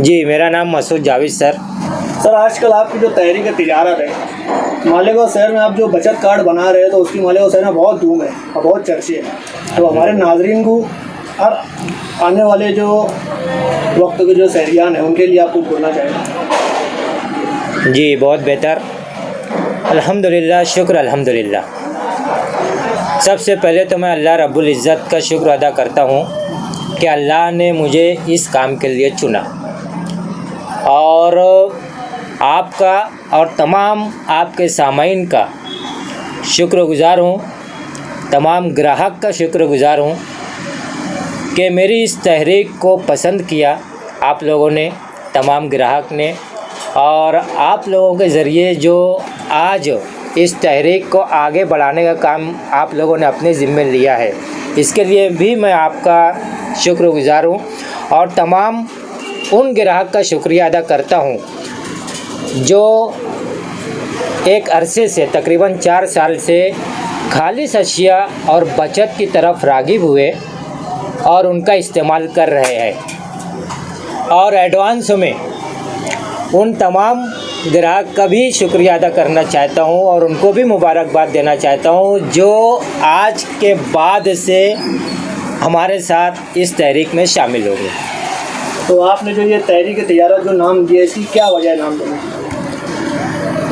जी, मेरा नाम Masood Javed sir. Sir आजकल आपकी जो तहरीक तिजारत है, मालेगांव शहर में आप जो बचत कार्ड बना रहे हैं तो उसकी मालेगांव शहर में बहुत धूम है और बहुत चर्चे है। तो हमारे नाजरीन को और आने वाले जो वक्त के जो शहरियान हैं उनके लिए आप कुछ बोलना चाहेंगे? जी, बहुत बेहतर, अल्हम्दुलिल्लाह, शुक्र अल्हम्दुलिल्लाह। सबसे पहले तो मैं अल्लाह रब्बुल इज़्ज़त का शुक्र अदा करता हूँ कि अल्लाह ने मुझे इस काम के लिए चुना, और आपका और तमाम आपके सामाइन का शुक्रगुज़ार हूँ, तमाम ग्राहक का शुक्रगुज़ार हूँ कि मेरी इस तहरीक को पसंद किया आप लोगों ने, तमाम ग्राहक ने, और आप लोगों के ज़रिए जो आज इस तहरीक को आगे बढ़ाने का काम आप लोगों ने अपने ज़िम्मे लिया है, इसके लिए भी मैं आपका शुक्रगुज़ार हूँ। और तमाम उन ग्राहक का शुक्रिया अदा करता हूँ जो एक अरसे से तकरीबन 4 साल से खालिस अशिया और बचत की तरफ राग़िब हुए और उनका इस्तेमाल कर रहे हैं। और एडवांस में उन तमाम ग्राहक का भी शुक्रिया अदा करना चाहता हूँ और उनको भी मुबारकबाद देना चाहता हूँ जो आज के बाद से हमारे साथ इस तहरीक में शामिल हो गए। तो आपने जो ये तहरीक तिजारत जो नाम दिया, इसकी क्या वजह है नाम देने की?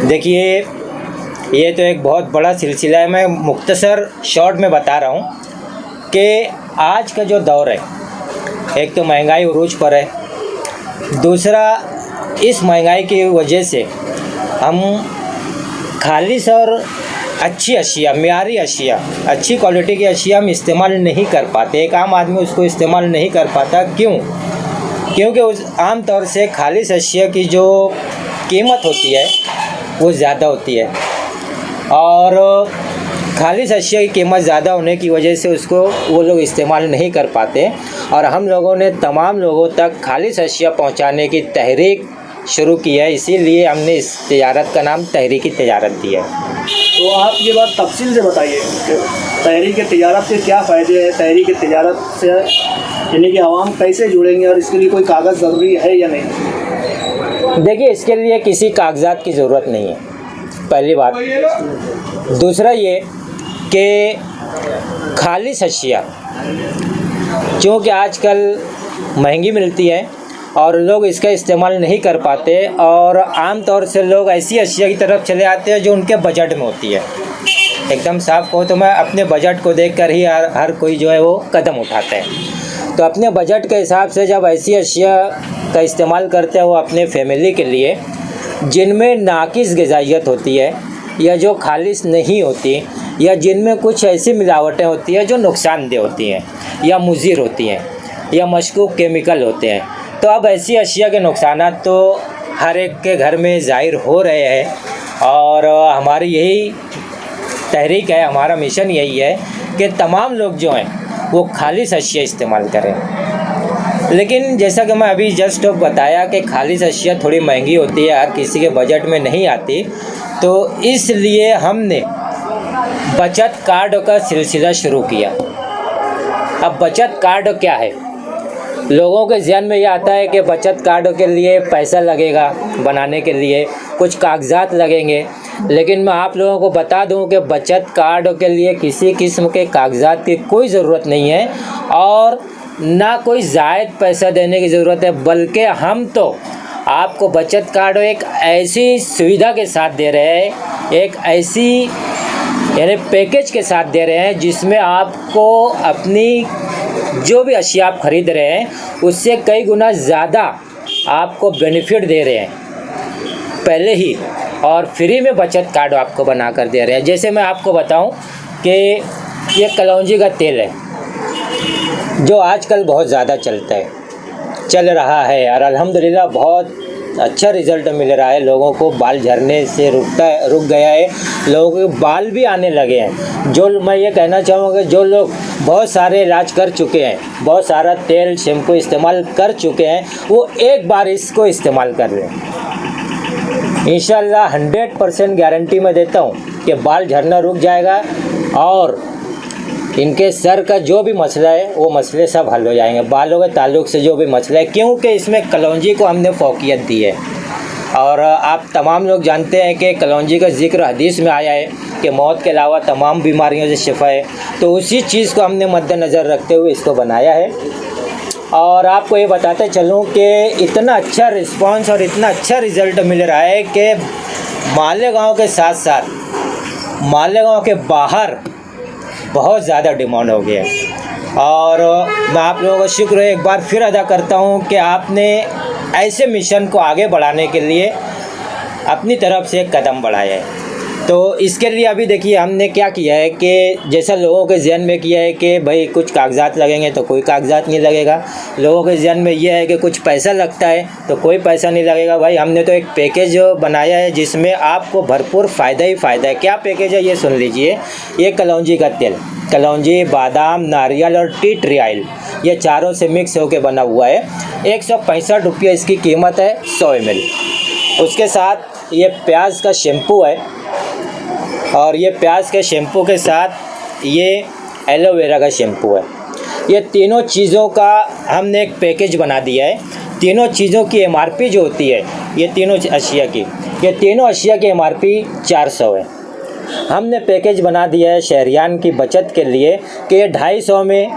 देखिए, ये तो एक बहुत बड़ा सिलसिला है। मैं मुख्तसर शॉर्ट में बता रहा हूँ कि आज का जो दौर है, एक तो महंगाई उरूज पर है, दूसरा इस महंगाई की वजह से हम खालिस और अच्छी अशिया, मियारी अशिया, अच्छी क्वालिटी की अशिया हम इस्तेमाल नहीं कर पाते। एक आम आदमी उसको इस्तेमाल नहीं कर पाता। क्यों? क्योंकि उस आम तौर से खालिस अशिया की जो कीमत होती है वो ज़्यादा होती है, और खालिस अशिया की कीमत ज़्यादा होने की वजह से उसको वो लोग इस्तेमाल नहीं कर पाते। और हम लोगों ने तमाम लोगों तक खालिस अशिया पहुंचाने की तहरीक शुरू की है, इसीलिए हमने इस तिजारत का नाम तहरीकी तिजारत दिया है। तो आप ये बात तफसील से बताइए कि तहरीक तिजारत के क्या फ़ायदे हैं, तहरीक तिजारत से यानी कि आवाम कैसे जुड़ेंगे और इसके लिए कोई कागज़ ज़रूरी है या नहीं? देखिए, इसके लिए किसी कागजात की ज़रूरत नहीं है, पहली बात। दूसरा ये कि खालिस अशिया चूँकि आजकल महंगी मिलती है और लोग इसका इस्तेमाल नहीं कर पाते, और आम तौर से लोग ऐसी अशिया की तरफ चले आते हैं जो उनके बजट में होती है। एकदम साफ कहो तो मैं अपने बजट को देखकर ही हर कोई जो है वो कदम उठाता है। तो अपने बजट के हिसाब से जब ऐसी अशिया का इस्तेमाल करते हैं वो अपने फैमिली के लिए, जिनमें नाकिस ग़िज़ाइयत होती है या जो खालिस नहीं होती, या जिनमें कुछ ऐसी मिलावटें होती हैं जो नुकसानदेह होती हैं या मुज़िर होती हैं या मशकूक केमिकल होते हैं, तो अब ऐसी अशिया के नुकसानात तो हर एक के घर में ज़ाहिर हो रहे हैं। और हमारी यही तहरीक है, हमारा मिशन यही है कि तमाम लोग जो हैं वो खालिस अशिया इस्तेमाल करें। लेकिन जैसा कि मैं अभी जस्ट बताया कि खालिस अशिया थोड़ी महंगी होती है, हर किसी के बजट में नहीं आती, तो इसलिए हमने बचत कार्ड का सिलसिला शुरू किया। अब बचत कार्ड क्या है? लोगों के ज़हन में ये आता है कि बचत कार्ड के लिए पैसा लगेगा, बनाने के लिए कुछ कागजात लगेंगे, लेकिन मैं आप लोगों को बता दूं कि बचत कार्ड के लिए किसी किस्म के कागजात की कोई ज़रूरत नहीं है और ना कोई ज़ायद पैसा देने की ज़रूरत है, बल्कि हम तो आपको बचत कार्ड एक ऐसी सुविधा के साथ दे रहे हैं, एक ऐसी यानी पैकेज के साथ दे रहे हैं जिसमें आपको अपनी जो भी अशिया आप ख़रीद रहे हैं उससे कई गुना ज़्यादा आपको बेनिफिट दे रहे हैं पहले ही, और फ्री में बचत कार्ड आपको बना कर दे रहे हैं। जैसे मैं आपको बताऊं कि ये कलौंजी का तेल है जो आजकल बहुत ज़्यादा चल रहा है, और अल्हम्दुलिल्लाह बहुत अच्छा रिज़ल्ट मिल रहा है। लोगों को बाल झड़ने से रुक गया है, लोगों के बाल भी आने लगे हैं। जो मैं ये कहना चाहूँगा कि जो लोग बहुत सारे इलाज कर चुके हैं, बहुत सारा तेल शैम्पू इस्तेमाल कर चुके हैं, वो एक बार इसको इस्तेमाल कर लें। इंशाअल्लाह 100% गारंटी मैं देता हूँ कि बाल झड़ना रुक जाएगा और इनके सर का जो भी मसला है वो मसले सब हल हो जाएंगे, बालों के ताल्लुक से जो भी मसला है, क्योंकि इसमें कलौंजी को हमने फ़ौक़ियत दी है। और आप तमाम लोग जानते हैं कि कलौंजी का ज़िक्र हदीस में आया है कि मौत के अलावा तमाम बीमारियों से शिफा है, तो उसी चीज़ को हमने मद्देनज़र रखते हुए इसको बनाया है। और आपको ये बताते चलूँ कि इतना अच्छा रिस्पांस और इतना अच्छा रिज़ल्ट मिल रहा है कि मालेगांव के साथ साथ मालेगांव के बाहर बहुत ज़्यादा डिमांड हो गया है। और मैं आप लोगों का शुक्र एक बार फिर अदा करता हूँ कि आपने ऐसे मिशन को आगे बढ़ाने के लिए अपनी तरफ से एक कदम बढ़ाया है। तो इसके लिए अभी देखिए हमने क्या किया है कि जैसा लोगों के ज़हन में किया है कि भाई कुछ कागजात लगेंगे, तो कोई कागजात नहीं लगेगा। लोगों के ज़हन में ये है कि कुछ पैसा लगता है, तो कोई पैसा नहीं लगेगा। भाई हमने तो एक पैकेज बनाया है जिसमें आपको भरपूर फ़ायदा ही फ़ायदा है। क्या पैकेज है ये सुन लीजिए। ये कलौंजी का तेल, कलौंजी, बादाम, नारियल और टी ट्री ऑयल, ये चारों से मिक्स होकर बना हुआ है। 165 रुपये इसकी कीमत है 100 ml। उसके साथ ये प्याज का शैम्पू है, और ये प्याज के शैम्पू के साथ ये एलोवेरा का शैम्पू है। ये तीनों चीज़ों का हमने एक पैकेज बना दिया है। तीनों चीज़ों की MRP जो होती है, ये तीनों अशिया की, ये तीनों अशिया की MRP 400 है। हमने पैकेज बना दिया है शहरियान की बचत के लिए कि ये 250 में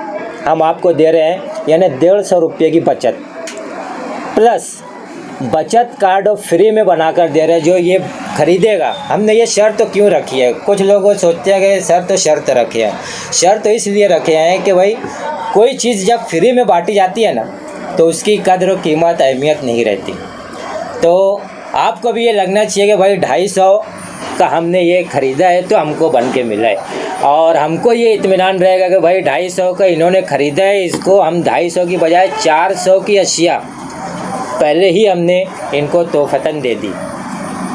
हम आपको दे रहे हैं, यानी 150 रुपये की बचत, प्लस बचत कार्ड फ्री में बनाकर दे रहे हैं। जो ये ख़रीदेगा, हमने ये शर्त तो क्यों रखी है, कुछ लोग सोचते हैं कि सर तो शर्त रखे हैं। शर्त तो इसलिए रखे हैं कि भाई कोई चीज़ जब फ्री में बांटी जाती है ना, तो उसकी कद्र कीमत अहमियत नहीं रहती। तो आपको भी ये लगना चाहिए कि भाई 250 का हमने ये ख़रीदा है तो हमको बन के मिला है, और हमको ये इत्मीनान रहेगा कि भाई 250 का इन्होंने ख़रीदा है, इसको हम 250 की बजाय 400 की अशिया पहले ही हमने इनको तोहफ़तन दे दी,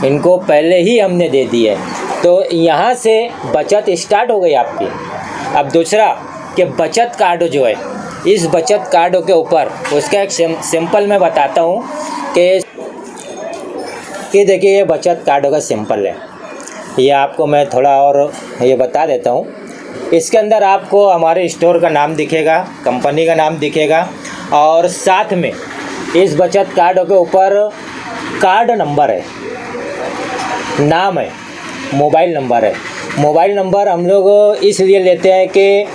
इनको पहले ही हमने दे दी है। तो यहाँ से बचत स्टार्ट हो गई आपकी। अब दूसरा कि बचत कार्ड जो है, इस बचत कार्ड के ऊपर उसका एक सिंपल मैं बताता हूँ कि देखिए ये बचत कार्ड का सिंपल है। ये आपको मैं थोड़ा और ये बता देता हूँ। इसके अंदर आपको हमारे स्टोर का नाम दिखेगा, कंपनी का नाम दिखेगा, और साथ में इस बचत कार्ड के ऊपर कार्ड नंबर है, नाम है, मोबाइल नंबर है। मोबाइल नंबर हम लोग इसलिए लेते हैं कि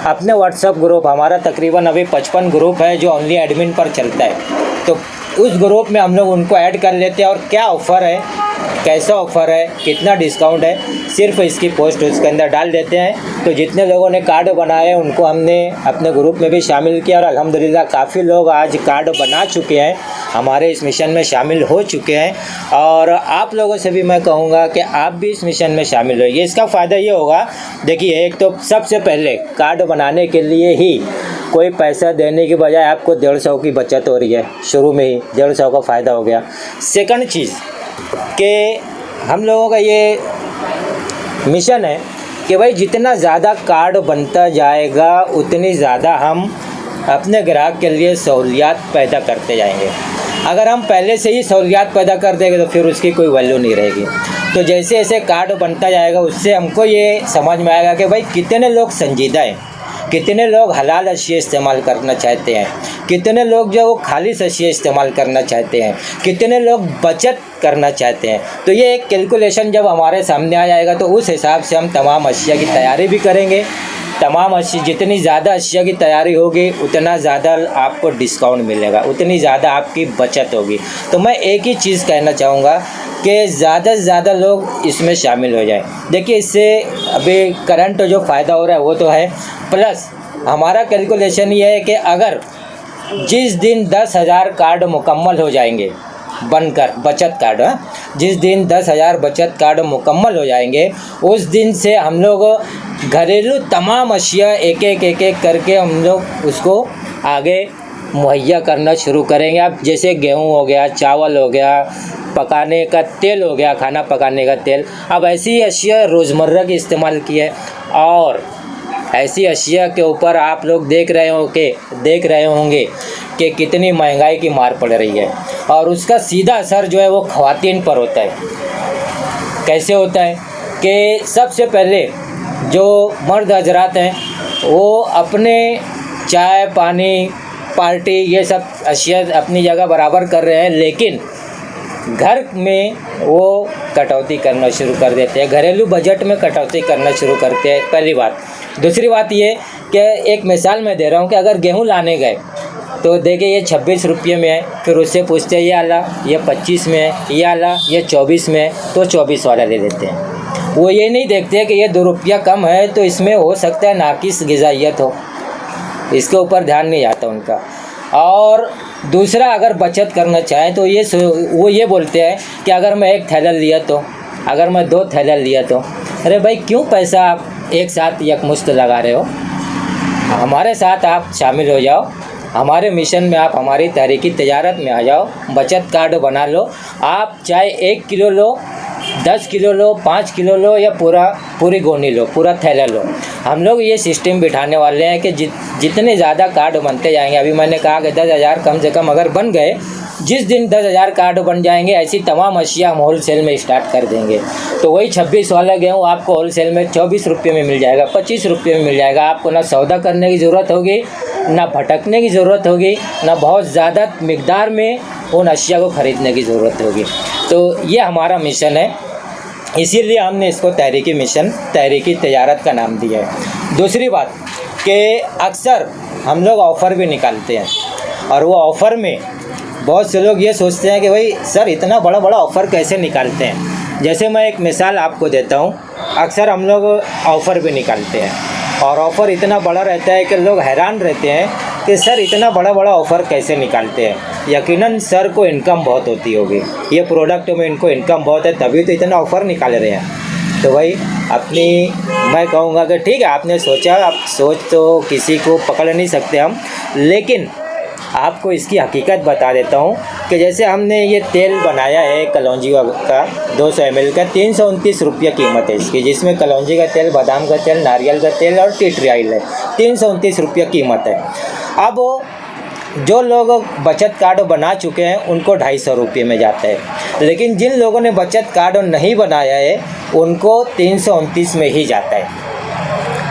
अपने व्हाट्सएप ग्रुप, हमारा तकरीबन अभी 55 ग्रुप है जो ओनली एडमिन पर चलता है, तो उस ग्रुप में हम लोग उनको ऐड कर लेते हैं। और क्या ऑफ़र है, कैसा ऑफ़र है, कितना डिस्काउंट है, सिर्फ इसकी पोस्ट उसके अंदर डाल देते हैं। तो जितने लोगों ने कार्ड बनाए उनको हमने अपने ग्रुप में भी शामिल किया, और अल्हम्दुलिल्लाह काफ़ी लोग आज कार्ड बना चुके हैं, हमारे इस मिशन में शामिल हो चुके हैं। और आप लोगों से भी मैं कहूँगा कि आप भी इस मिशन में शामिल होइए। इसका फ़ायदा ये होगा, देखिए एक तो सबसे पहले कार्ड बनाने के लिए ही कोई पैसा देने की बजाय आपको 150 की बचत हो रही है, शुरू में ही 150 का फ़ायदा हो गया। सेकंड चीज़ कि हम लोगों का ये मिशन है कि भाई जितना ज़्यादा कार्ड बनता जाएगा उतनी ज़्यादा हम अपने ग्राहक के लिए सहूलियात पैदा करते जाएंगे। अगर हम पहले से ही सहूलियात पैदा कर देंगे तो फिर उसकी कोई वैल्यू नहीं रहेगी। तो जैसे जैसे कार्ड बनता जाएगा उससे हमको ये समझ में आएगा कि भाई कितने लोग संजीदा हैं, कितने लोग हलाल अशिया इस्तेमाल करना चाहते हैं, कितने लोग जो वो खालिस अशिया इस्तेमाल करना चाहते हैं, कितने लोग बचत करना चाहते हैं। तो ये एक कैलकुलेशन जब हमारे सामने आ जाएगा तो उस हिसाब से हम तमाम अशिया की तैयारी भी करेंगे। तमाम अशिया, जितनी ज़्यादा अशिया की तैयारी होगी उतना ज़्यादा आपको डिस्काउंट मिलेगा, उतनी ज़्यादा आपकी बचत होगी। तो मैं एक ही चीज़ कहना चाहूँगा कि ज़्यादा से ज़्यादा लोग इसमें शामिल हो जाएं। देखिए इससे अभी करंट जो फ़ायदा हो रहा है वो तो है, प्लस हमारा कैलकुलेशन ये है कि अगर जिस दिन 10,000 कार्ड मुकम्मल हो जाएंगे बनकर, बचत कार्ड, जिस दिन 10,000 बचत कार्ड मुकम्मल हो जाएंगे उस दिन से हम लोग घरेलू तमाम अशिया एक एक करके हम लोग उसको आगे मुहैया करना शुरू करेंगे। अब जैसे गेहूँ हो गया, चावल हो गया, पकाने का तेल हो गया, खाना पकाने का तेल, अब ऐसी अशिया रोज़मर्रा की इस्तेमाल की है। और ऐसी अशिया के ऊपर आप लोग देख रहे होंगे कि कितनी महंगाई की मार पड़ रही है, और उसका सीधा असर जो है वो ख़वातीन पर होता है। कैसे होता है कि सबसे पहले जो मर्द हजरात हैं वो अपने चाय पानी पार्टी ये सब अशिया अपनी जगह बराबर कर रहे हैं, लेकिन घर में वो कटौती करना शुरू कर देते हैं, घरेलू बजट में कटौती करना शुरू करते हैं, पहली बात। दूसरी बात ये कि एक मिसाल मैं दे रहा हूँ कि अगर गेहूँ लाने गए तो देखिए ये 26 रुपये में है, फिर उससे पूछते हैं ये आला, ये 25 में है, ये आला, ये 24 में है, तो 24 वाला ले लेते हैं। वो ये नहीं देखते कि ये 2 रुपया कम है तो इसमें हो सकता है नाकिस ग़िज़ाइयत हो, इसके ऊपर ध्यान नहीं जाता उनका। और दूसरा, अगर बचत करना चाहें तो वो ये बोलते हैं कि अगर मैं 1 थैला लिया तो, अगर मैं 2 थैला लिया तो, अरे भाई क्यों पैसा आप एक साथ यकमुश्त लगा रहे हो? हमारे साथ आप शामिल हो जाओ, हमारे मिशन में आप हमारी तहरीकी तिजारत में आ जाओ, बचत कार्ड बना लो। आप चाहे 1 किलो लो, 10 किलो लो, 5 किलो लो या पूरी गोनी लो, पूरा थैला लो। हम लोग ये सिस्टम बिठाने वाले हैं कि जितने ज़्यादा कार्ड बनते जाएंगे, अभी मैंने कहा कि 10,000 कम से कम अगर बन गए, जिस दिन 10,000 कार्ड बन जाएंगे ऐसी तमाम अशिया हम होल सेल में स्टार्ट कर देंगे। तो वही 26 वाला गेहूँ आपको होल सेल में 24 रुपये में मिल जाएगा, 25 रुपये में मिल जाएगा। आपको ना सौदा करने की ज़रूरत होगी, ना भटकने की ज़रूरत होगी, ना बहुत ज़्यादा मिकदार में उन अशिया को ख़रीदने की ज़रूरत होगी। तो ये हमारा मिशन है, इसीलिए हमने इसको तहरीकी मिशन, तहरीकी तिजारत का नाम दिया है। दूसरी बात कि अक्सर हम लोग ऑफ़र भी निकालते हैं, और वो ऑफ़र में बहुत से लोग ये सोचते हैं कि भाई सर इतना बड़ा बड़ा ऑफ़र कैसे निकालते हैं। जैसे मैं एक मिसाल आपको देता हूँ, अक्सर हम लोग ऑफ़र भी निकालते हैं और ऑफ़र इतना बड़ा रहता है कि लोग हैरान रहते हैं कि सर इतना बड़ा बड़ा ऑफ़र कैसे निकालते हैं। यकीनन सर को इनकम बहुत होती होगी, ये प्रोडक्ट में इनको इनकम बहुत है, तभी तो इतना ऑफ़र निकाल रहे हैं। तो भाई मैं कहूँगा कि ठीक है, आपने सोचा, आप सोच तो किसी को पकड़ नहीं सकते हम, लेकिन आपको इसकी हकीकत बता देता हूँ कि जैसे हमने ये तेल बनाया है कलौंजी का 200 ml का, 329 रुपये कीमत है इसकी, जिसमें कलौंजी का तेल, बादाम का तेल, नारियल का तेल और टी ट्री ऑयल है, 329 रुपये कीमत है। अब जो लोग बचत कार्ड बना चुके हैं उनको 250 रुपये में जाता है, लेकिन जिन लोगों ने बचत कार्ड नहीं बनाया है उनको 329 में ही जाता है,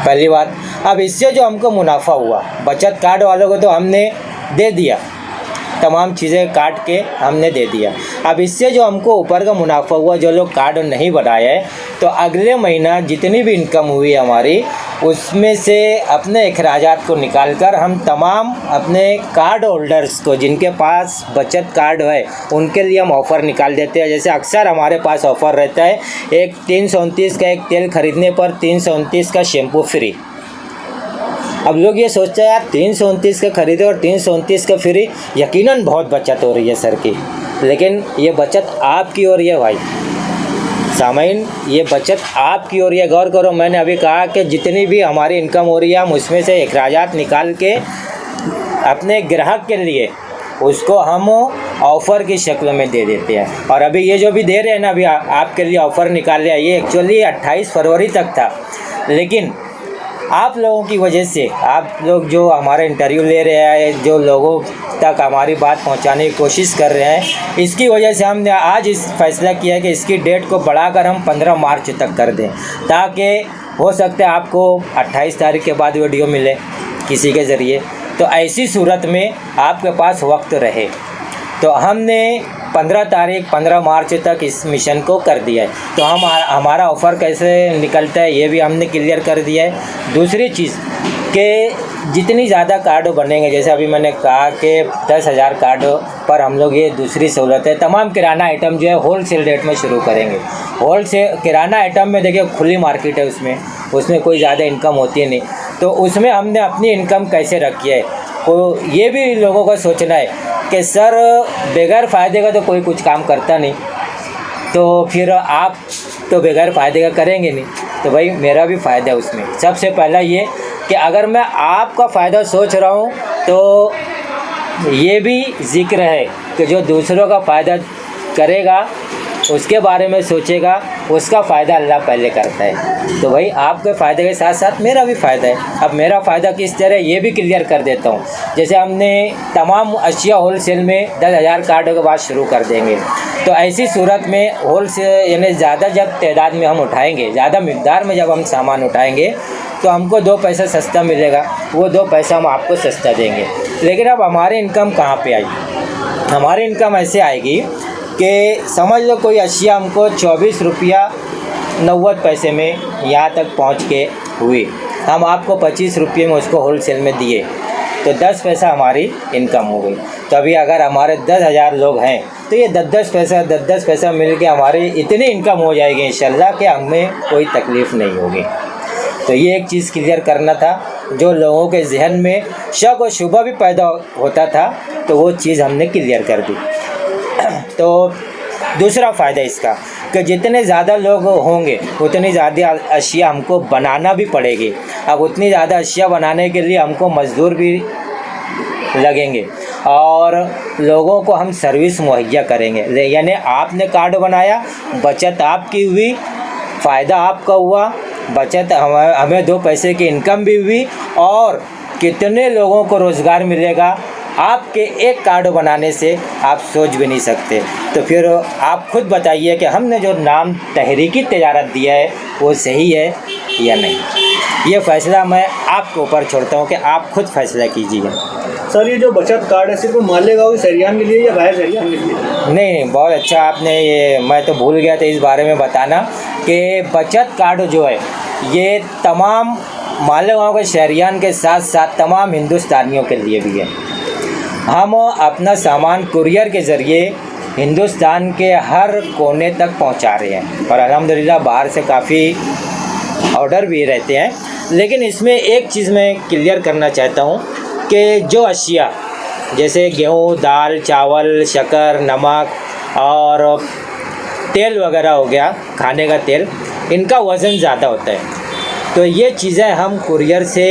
पहली बात। अब इससे जो हमको मुनाफा हुआ, बचत कार्ड वालों को तो हमने दे दिया, तमाम चीज़ें काट के हमने दे दिया। अब इससे जो हमको ऊपर का मुनाफा हुआ, जो लोग कार्ड नहीं बनाए हैं, तो अगले महीना जितनी भी इनकम हुई हमारी, उसमें से अपने अखराजात को निकालकर हम तमाम अपने कार्ड होल्डर्स को, जिनके पास बचत कार्ड है, उनके लिए हम ऑफ़र निकाल देते हैं। जैसे अक्सर हमारे पास ऑफ़र रहता है, एक 329 का एक तेल खरीदने पर 329 का शैम्पू फ्री। अब लोग ये सोचते हैं यार 329 का खरीदे और 329 का फ्री, यकीनन बहुत बचत हो रही है सर की, लेकिन ये बचत आपकी हो रही है भाई सामाइन, ये बचत आपकी हो रही है। गौर करो, मैंने अभी कहा कि जितनी भी हमारी इनकम हो रही है हम उसमें से अखराजात निकाल के अपने ग्राहक के लिए उसको हम ऑफ़र की शक्ल में दे देते हैं। और अभी ये जो भी दे रहे हैं ना, अभी आपके लिए ऑफ़र निकाल लिया, ये एक्चुअली 28 फरवरी तक था, लेकिन आप लोगों की वजह से, आप लोग जो हमारा इंटरव्यू ले रहे हैं, जो लोगों तक हमारी बात पहुंचाने की कोशिश कर रहे हैं, इसकी वजह से हमने आज इस फैसला किया कि इसकी डेट को बढ़ाकर हम 15 मार्च तक कर दें, ताकि हो सकता है आपको 28 तारीख के बाद वीडियो मिले किसी के ज़रिए, तो ऐसी सूरत में आपके पास वक्त रहे। तो हमने 15 मार्च तक इस मिशन को कर दिया है। तो हमारा ऑफ़र कैसे निकलता है ये भी हमने क्लियर कर दिया है। दूसरी चीज़ कि जितनी ज़्यादा कार्ड बनेंगे, जैसे अभी मैंने कहा कि 10,000 कार्ड पर हम लोग, ये दूसरी सहूलत है, तमाम किराना आइटम जो है होल सेल रेट में शुरू करेंगे। होल सेल किराना आइटम में देखिए खुली मार्केट है, उसमें कोई ज़्यादा इनकम होती है नहीं, तो उसमें हमने अपनी इनकम कैसे रखी है, तो ये भी लोगों को सोचना है कि सर बगैर फ़ायदे का तो कोई कुछ काम करता नहीं, तो फिर आप तो बगैर फ़ायदे का करेंगे नहीं, तो भाई मेरा भी फ़ायदा है उसमें। सबसे पहला ये कि अगर मैं आपका फ़ायदा सोच रहा हूँ तो ये भी ज़िक्र है कि जो दूसरों का फ़ायदा करेगा, उसके बारे में सोचेगा, उसका फ़ायदा अल्लाह पहले करता है। तो भाई आपके फ़ायदे के साथ साथ मेरा भी फ़ायदा है। अब मेरा फ़ायदा किस तरह, ये भी क्लियर कर देता हूँ। जैसे हमने तमाम अशिया होल सेल में 10,000 कार्डों के बाद शुरू कर देंगे, तो ऐसी सूरत में होल सेल यानी ज़्यादा जब तादाद में हम उठाएँगे, ज़्यादा मिकदार में जब हम सामान उठाएँगे, तो हमको 2 पैसा सस्ता मिलेगा, वो 2 पैसा हम आपको सस्ता देंगे। लेकिन अब हमारी इनकम कहाँ पे आएगी? हमारी इनकम ऐसे आएगी कि समझ लो कोई अशिया हमको 24 रुपया 90 पैसे में यहाँ तक पहुँच के हुई, हम आपको 25 रुपये में उसको होलसेल में दिए, तो 10 पैसा हमारी इनकम हो गई। तो अभी अगर हमारे 10,000 लोग हैं तो ये 10 पैसा मिल के हमारी इतनी इनकम हो जाएगी इंशाल्लाह कि हमें कोई तकलीफ़ नहीं होगी। तो ये एक चीज़ क्लियर करना था, जो लोगों के जहन में शक और शुबा भी पैदा होता था, तो वो चीज़ हमने क्लियर कर दी। तो दूसरा फ़ायदा इसका कि जितने ज़्यादा लोग होंगे उतनी ज़्यादा अशिया हमको बनाना भी पड़ेगी। अब उतनी ज़्यादा अशिया बनाने के लिए हमको मज़दूर भी लगेंगे और लोगों को हम सर्विस मुहैया करेंगे। यानी आपने कार्ड बनाया, बचत आपकी हुई, फ़ायदा आपका हुआ, बचत हमें 2 पैसे की इनकम भी हुई, और कितने लोगों को रोज़गार मिलेगा आपके एक कार्ड बनाने से आप सोच भी नहीं सकते। तो फिर आप खुद बताइए कि हमने जो नाम तहरीकी तिजारत दिया है वो सही है या नहीं। ये फ़ैसला मैं आपके ऊपर छोड़ता हूँ कि आप खुद फैसला कीजिए। सर ये जो बचत कार्ड है सिर्फ मालेगांव के शहरियान के लिए या गैर शहरियान के लिए? नहीं, बहुत अच्छा आपने ये, मैं तो भूल गया था इस बारे में बताना कि बचत कार्ड जो है ये तमाम मालेगांव के शहरियान के साथ साथ तमाम हिंदुस्तानियों के लिए भी है। हम अपना सामान कुरियर के ज़रिए हिंदुस्तान के हर कोने तक पहुंचा रहे हैं और अल्हम्दुलिल्लाह बाहर से काफ़ी ऑर्डर भी रहते हैं। लेकिन इसमें एक चीज़ मैं क्लियर करना चाहता हूं कि जो अशिया जैसे गेहूं, दाल, चावल, शक्कर, नमक और तेल वगैरह हो गया, खाने का तेल, इनका वज़न ज़्यादा होता है, तो ये चीज़ें हम कुरियर से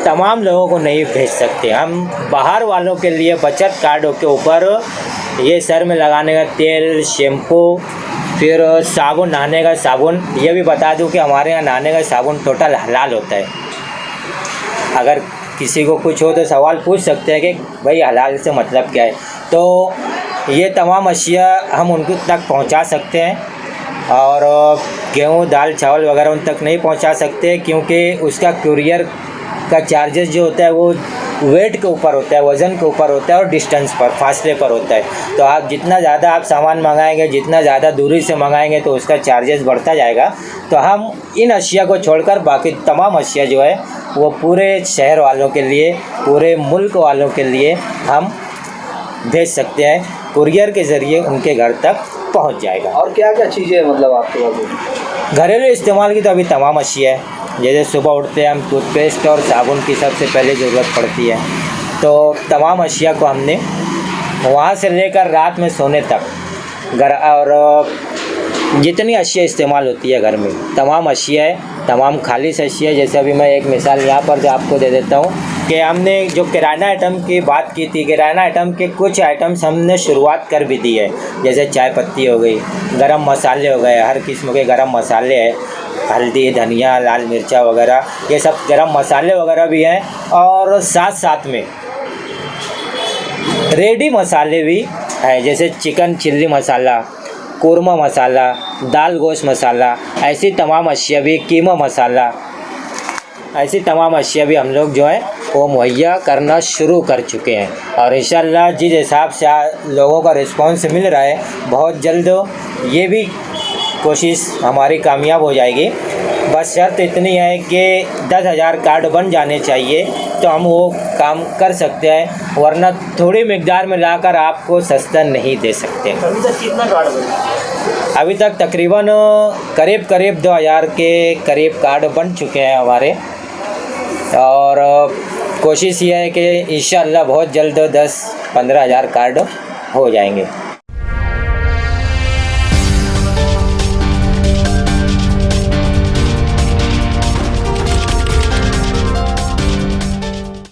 तमाम लोगों को नहीं भेज सकते। हम बाहर वालों के लिए बचत कार्डों के ऊपर ये सर में लगाने का तेल, शैम्पू, फिर साबुन, नहाने का साबुन, ये भी बता दूं कि हमारे यहाँ नहाने का साबुन टोटल हलाल होता है। अगर किसी को कुछ हो तो सवाल पूछ सकते हैं कि भाई हलाल से मतलब क्या है। तो ये तमाम अशिया हम उनको तक पहुंचा सकते हैं, और गेहूँ, दाल, चावल वगैरह उन तक नहीं पहुंचा सकते क्योंकि उसका कुरियर का चार्जेस जो होता है वो वेट के ऊपर होता है, वज़न के ऊपर होता है और डिस्टेंस पर, फासले पर होता है। तो आप जितना ज़्यादा आप सामान मंगाएंगे, जितना ज़्यादा दूरी से मंगाएंगे तो उसका चार्जेस बढ़ता जाएगा। तो हम इन अशिया को छोड़कर बाकी तमाम अशिया जो है वो पूरे शहर वालों के लिए, पूरे मुल्क वालों के लिए हम भेज सकते हैं, कुरियर के ज़रिए उनके घर तक पहुंच जाएगा। और क्या क्या चीज़ें मतलब आपके पास? घरेलू इस्तेमाल की तो अभी तमाम अशिया है। जैसे सुबह उठते हैं हम टूथपेस्ट और साबुन की सबसे पहले ज़रूरत पड़ती है, तो तमाम अशिया को हमने वहाँ से लेकर रात में सोने तक घर और जितनी अशिया इस्तेमाल होती है घर में तमाम अशिया है, तमाम खालिश अशिया है। जैसे अभी मैं एक मिसाल यहाँ पर जो आपको दे देता हूँ कि हमने जो किराना आइटम की बात की थी, किराना आइटम के कुछ आइटम्स हमने शुरुआत कर भी दी है। जैसे चाय पत्ती हो गई, गरम मसाले हो गए, हर किस्म के गरम मसाले हैं, हल्दी, धनिया, लाल मिर्चा वगैरह, ये सब गरम मसाले वगैरह भी हैं। और साथ साथ में रेडी मसाले भी है, जैसे चिकन चिल्ली मसाला, कोरमा मसाला, दाल गोश्त मसाला, ऐसी तमाम अशिया भी, कीमा मसाला, ऐसी तमाम अशिया भी हम लोग जो है वो मुहैया करना शुरू कर चुके हैं। और इंशाअल्लाह जिस हिसाब से लोगों का रिस्पांस मिल रहा है, बहुत जल्द ये भी कोशिश हमारी कामयाब हो जाएगी। बस शर्त इतनी है कि 10,000 कार्ड बन जाने चाहिए तो हम वो काम कर सकते हैं, वरना थोड़ी मिकदार में लाकर आपको सस्ता नहीं दे सकते। अभी तक कितना कार्ड बना? अभी तक तकरीबन करीब 2,000 के करीब कार्ड बन चुके हैं हमारे, और कोशिश ये है कि इंशाअल्लाह बहुत जल्द 10-15 हज़ार कार्ड हो जाएंगे।